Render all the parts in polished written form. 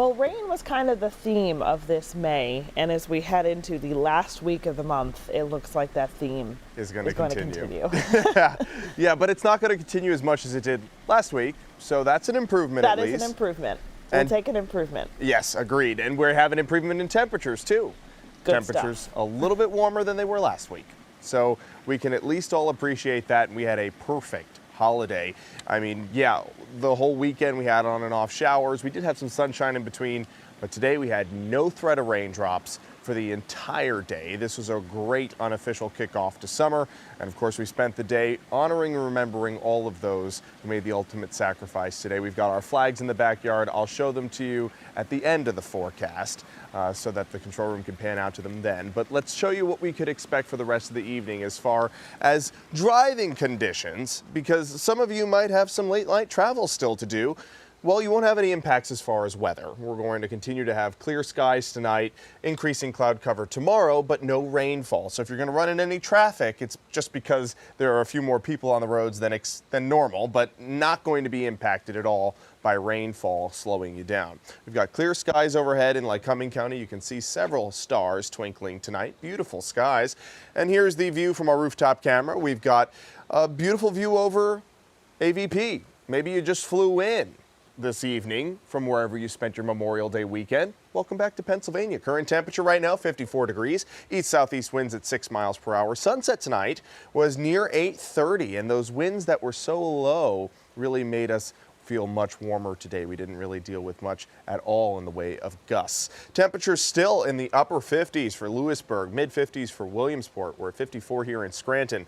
Well, rain was kind of the theme of this May, and as we head into the last week of the month, it looks like that theme is going to to continue. continue. Yeah, but it's not going to continue as much as it did last week, so that's an improvement at least. That is an improvement. We'll take an improvement. Yes, agreed. And we're having improvement in temperatures too. Good temperatures stuff. A little bit warmer than they were last week. So we can at least all appreciate that, and we had a perfect holiday. I mean, yeah, the whole weekend we had on and off showers. We did have some sunshine in between, but today we had no threat of raindrops for the entire day. This was a great unofficial kickoff to summer. And of course, we spent the day honoring and remembering all of those who made the ultimate sacrifice today. We've got our flags in the backyard. I'll show them to you at the end of the forecast so that the control room can pan out to them then. But let's show you what we could expect for the rest of the evening as far as driving conditions, because some of you might have some late night travel still to do. Well, you won't have any impacts as far as weather. We're going to continue to have clear skies tonight, increasing cloud cover tomorrow, but no rainfall. So if you're going to run into any traffic, it's just because there are a few more people on the roads than normal, but not going to be impacted at all by rainfall slowing you down. We've got clear skies overhead in Lycoming County. You can see several stars twinkling tonight. Beautiful skies. And here's the view from our rooftop camera. We've got a beautiful view over AVP. Maybe you just flew in this evening from wherever you spent your Memorial Day weekend. Welcome back to Pennsylvania. Current temperature right now, 54 degrees. East-southeast winds at 6 miles per hour. Sunset tonight was near 8:30, and those winds that were so low really made us feel much warmer today. We didn't really deal with much at all in the way of gusts. Temperatures still in the upper 50s for Lewisburg, mid-50s for Williamsport. We're at 54 here in Scranton.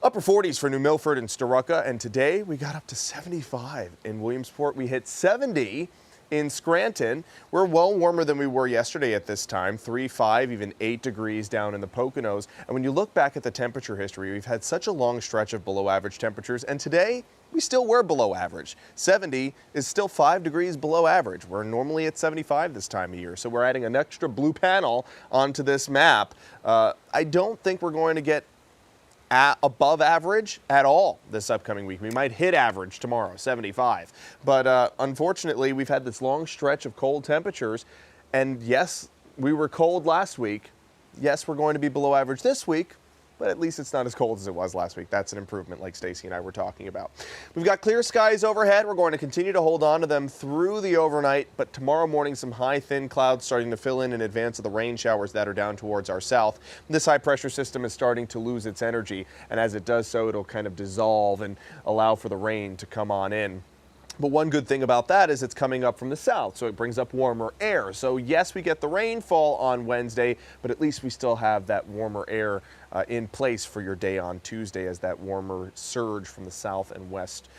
Upper 40s for New Milford and Storuca, and today we got up to 75 in Williamsport. We hit 70 in Scranton. We're well warmer than we were yesterday at this time, 3, 5, even 8 degrees down in the Poconos. And when you look back at the temperature history, we've had such a long stretch of below average temperatures, and today we still were below average. 70 is still 5 degrees below average. We're normally at 75 this time of year, so we're adding an extra blue panel onto this map. I don't think we're going to get above average at all this upcoming week. We might hit average tomorrow, 75. But unfortunately, we've had this long stretch of cold temperatures. And yes, we were cold last week. Yes, we're going to be below average this week, but at least it's not as cold as it was last week. That's an improvement like Stacy and I were talking about. We've got clear skies overhead. We're going to continue to hold on to them through the overnight, but tomorrow morning some high thin clouds starting to fill in advance of the rain showers that are down towards our south. This high pressure system is starting to lose its energy, and as it does so, it'll kind of dissolve and allow for the rain to come on in. But one good thing about that is it's coming up from the south, so it brings up warmer air. So yes, we get the rainfall on Wednesday, but at least we still have that warmer air in place for your day on Tuesday as that warmer surge from the south and west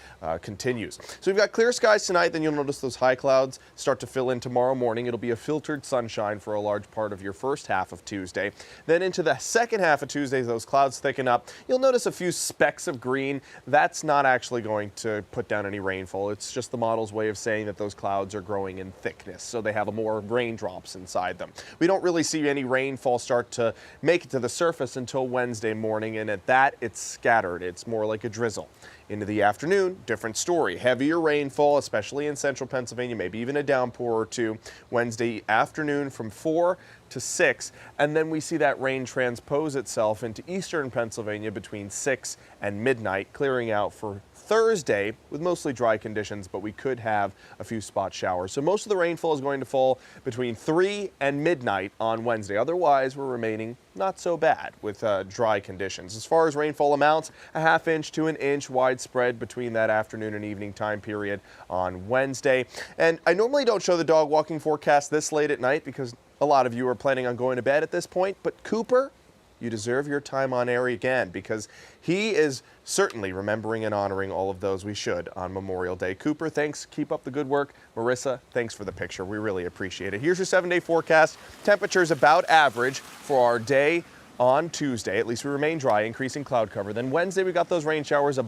continues. So we've got clear skies tonight, then you'll notice those high clouds start to fill in tomorrow morning. It'll be a filtered sunshine for a large part of your first half of Tuesday. Then into the second half of Tuesday, those clouds thicken up. You'll notice a few specks of green. That's not actually going to put down any rainfall. It's just the model's way of saying that those clouds are growing in thickness, so they have more raindrops inside them. We don't really see any rainfall start to make it to the surface until Wednesday morning, and at that, it's scattered. It's more like a drizzle. Into the afternoon, different story. Heavier rainfall, especially in central Pennsylvania, maybe even a downpour or two. Wednesday afternoon from 4 to 6, and then we see that rain transpose itself into eastern Pennsylvania between 6 and midnight, clearing out for Thursday with mostly dry conditions, but we could have a few spot showers. So most of the rainfall is going to fall between 3 and midnight on Wednesday. Otherwise, we're remaining not so bad with dry conditions. As far as rainfall amounts, a ½ inch to an inch widespread between that afternoon and evening time period on Wednesday. And I normally don't show the dog walking forecast this late at night because a lot of you are planning on going to bed at this point, but Cooper, you deserve your time on air again because he is certainly remembering and honoring all of those we should on Memorial Day. Cooper, thanks. Keep up the good work. Marissa, thanks for the picture. We really appreciate it. Here's your 7-day forecast. Temperatures about average for our day on Tuesday. At least we remain dry, increasing cloud cover. Then Wednesday, we got those rain showers, a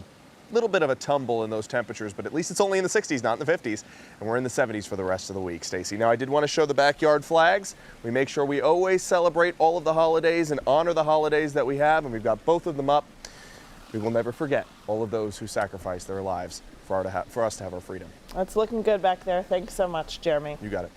little bit of a tumble in those temperatures, but at least it's only in the 60s, not in the 50s, and we're in the 70s for the rest of the week, Stacy. Now, I did want to show the backyard flags. We make sure we always celebrate all of the holidays and honor the holidays that we have, and we've got both of them up. We will never forget all of those who sacrificed their lives for us to have our freedom. It's looking good back there. Thanks so much, Jeremy. You got it.